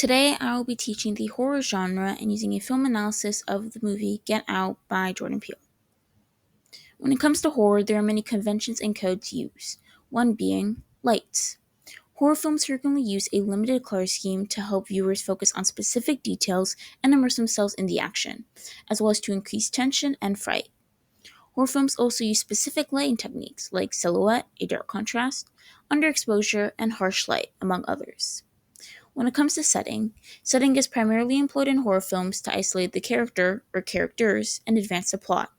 Today, I will be teaching the horror genre and using a film analysis of the movie Get Out by Jordan Peele. When it comes to horror, there are many conventions and codes used, one being lights. Horror films frequently use a limited color scheme to help viewers focus on specific details and immerse themselves in the action, as well as to increase tension and fright. Horror films also use specific lighting techniques like silhouette, a dark contrast, underexposure, and harsh light, among others. When it comes to setting is primarily employed in horror films to isolate the character or characters and advance the plot.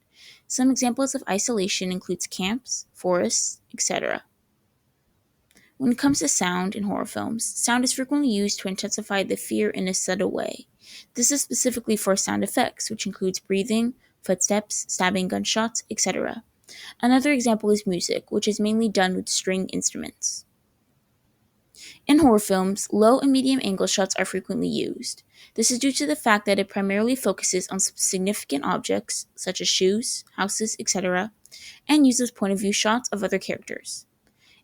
Some examples of isolation includes camps, forests, etc. When it comes to sound in horror films, sound is frequently used to intensify the fear in a subtle way. This is specifically for sound effects, which includes breathing, footsteps, stabbing gunshots, etc. Another example is music, which is mainly done with string instruments. In horror films, low and medium angle shots are frequently used. This is due to the fact that it primarily focuses on significant objects, such as shoes, houses, etc., and uses point of view shots of other characters.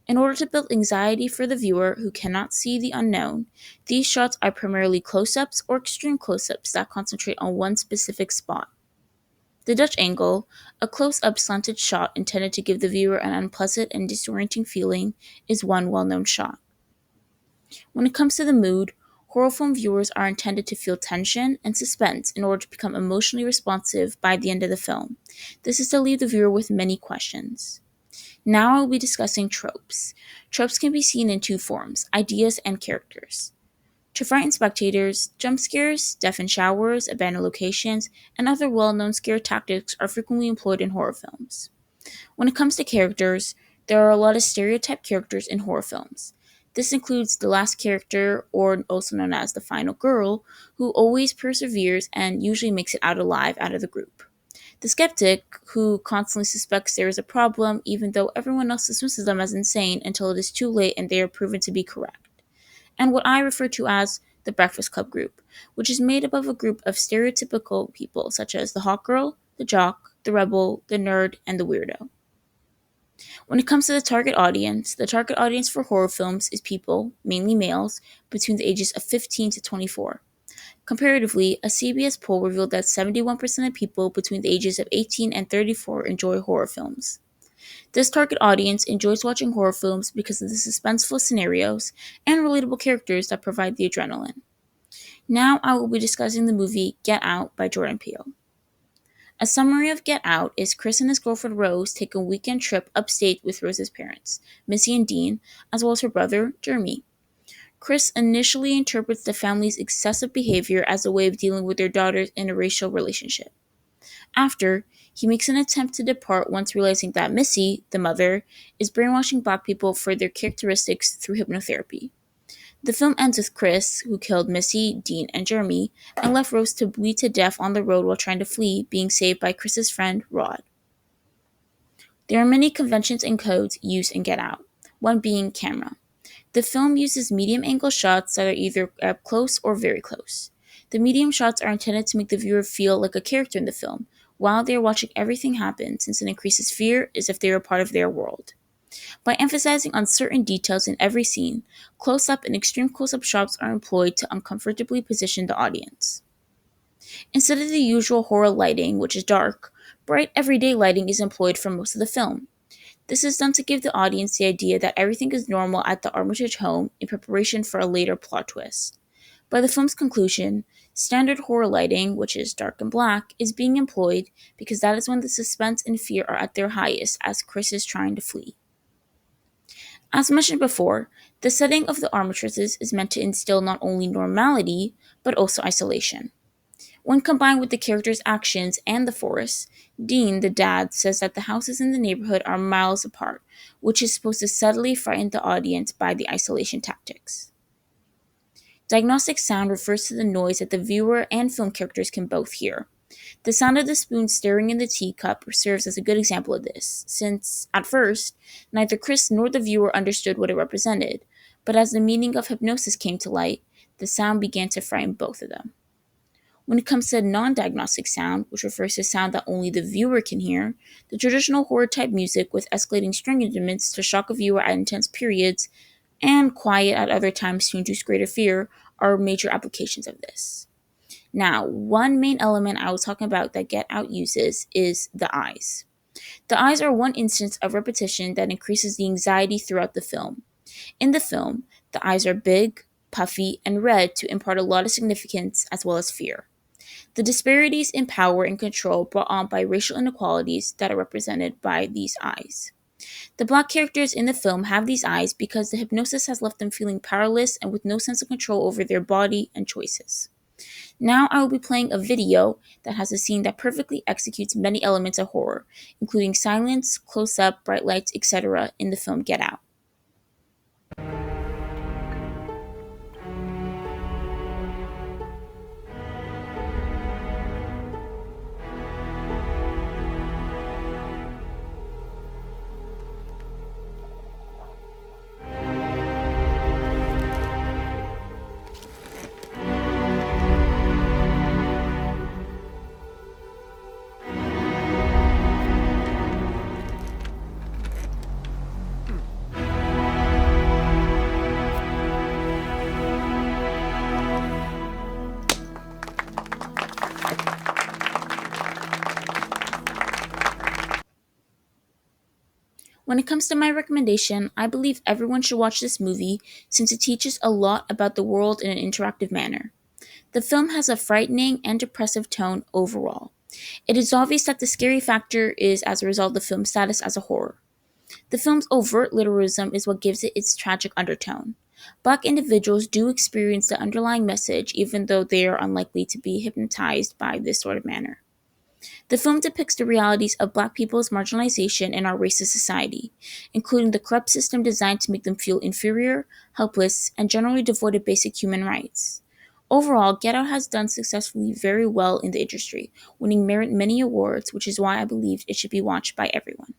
In order to build anxiety for the viewer who cannot see the unknown, these shots are primarily close ups or extreme close ups that concentrate on one specific spot. The Dutch angle, a close up slanted shot intended to give the viewer an unpleasant and disorienting feeling, is one well known shot. When it comes to the mood, horror film viewers are intended to feel tension and suspense in order to become emotionally responsive by the end of the film. This is to leave the viewer with many questions. Now I will be discussing tropes. Tropes can be seen in two forms: ideas and characters. To frighten spectators, jump scares, deafen showers, abandoned locations, and other well known scare tactics are frequently employed in horror films. When it comes to characters, there are a lot of stereotyped characters in horror films. This includes the last character, or also known as the final girl, who always perseveres and usually makes it out alive out of the group. The skeptic, who constantly suspects there is a problem even though everyone else dismisses them as insane until it is too late and they are proven to be correct. And what I refer to as the Breakfast Club group, which is made up of a group of stereotypical people such as the hot girl, the jock, the rebel, the nerd, and the weirdo. When it comes to the target audience for horror films is people, mainly males, between the ages of 15 to 24. Comparatively, a CBS poll revealed that 71% of people between the ages of 18 and 34 enjoy horror films. This target audience enjoys watching horror films because of the suspenseful scenarios and relatable characters that provide the adrenaline. Now I will be discussing the movie Get Out by Jordan Peele. A summary of Get Out is Chris and his girlfriend Rose take a weekend trip upstate with Rose's parents, Missy and Dean, as well as her brother, Jeremy. Chris initially interprets the family's excessive behavior as a way of dealing with their daughter's interracial relationship. After, he makes an attempt to depart once realizing that Missy, the mother, is brainwashing black people for their characteristics through hypnotherapy. The film ends with Chris, who killed Missy, Dean, and Jeremy, and left Rose to bleed to death on the road while trying to flee, being saved by Chris's friend, Rod. There are many conventions and codes used in Get Out, one being camera. The film uses medium angle shots that are either up close or very close. The medium shots are intended to make the viewer feel like a character in the film, while they are watching everything happen, since it increases fear as if they were part of their world. By emphasizing on certain details in every scene, close-up and extreme close-up shots are employed to uncomfortably position the audience. Instead of the usual horror lighting, which is dark, bright everyday lighting is employed for most of the film. This is done to give the audience the idea that everything is normal at the Armitage home in preparation for a later plot twist. By the film's conclusion, standard horror lighting, which is dark and black, is being employed because that is when the suspense and fear are at their highest as Chris is trying to flee. As mentioned before, the setting of the Armitages is meant to instill not only normality, but also isolation. When combined with the character's actions and the forest, Dean, the dad, says that the houses in the neighborhood are miles apart, which is supposed to subtly frighten the audience by the isolation tactics. Diagnostic sound refers to the noise that the viewer and film characters can both hear. The sound of the spoon stirring in the teacup serves as a good example of this, since, at first, neither Chris nor the viewer understood what it represented, but as the meaning of hypnosis came to light, the sound began to frighten both of them. When it comes to non-diagnostic sound, which refers to sound that only the viewer can hear, the traditional horror-type music with escalating string instruments to shock a viewer at intense periods and quiet at other times to induce greater fear are major applications of this. Now, one main element I was talking about that Get Out uses is the eyes. The eyes are one instance of repetition that increases the anxiety throughout the film. In the film, the eyes are big, puffy, and red to impart a lot of significance as well as fear. The disparities in power and control brought on by racial inequalities that are represented by these eyes. The black characters in the film have these eyes because the hypnosis has left them feeling powerless and with no sense of control over their body and choices. Now I will be playing a video that has a scene that perfectly executes many elements of horror, including silence, close up, bright lights, etc., in the film Get Out. When it comes to my recommendation, I believe everyone should watch this movie since it teaches a lot about the world in an interactive manner. The film has a frightening and depressive tone overall. It is obvious that the scary factor is as a result of the film's status as a horror. The film's overt literalism is what gives it its tragic undertone. Black individuals do experience the underlying message even though they are unlikely to be hypnotized by this sort of manner. The film depicts the realities of Black people's marginalization in our racist society, including the corrupt system designed to make them feel inferior, helpless, and generally devoid of basic human rights. Overall, Get Out has done successfully very well in the industry, winning many awards, which is why I believe it should be watched by everyone.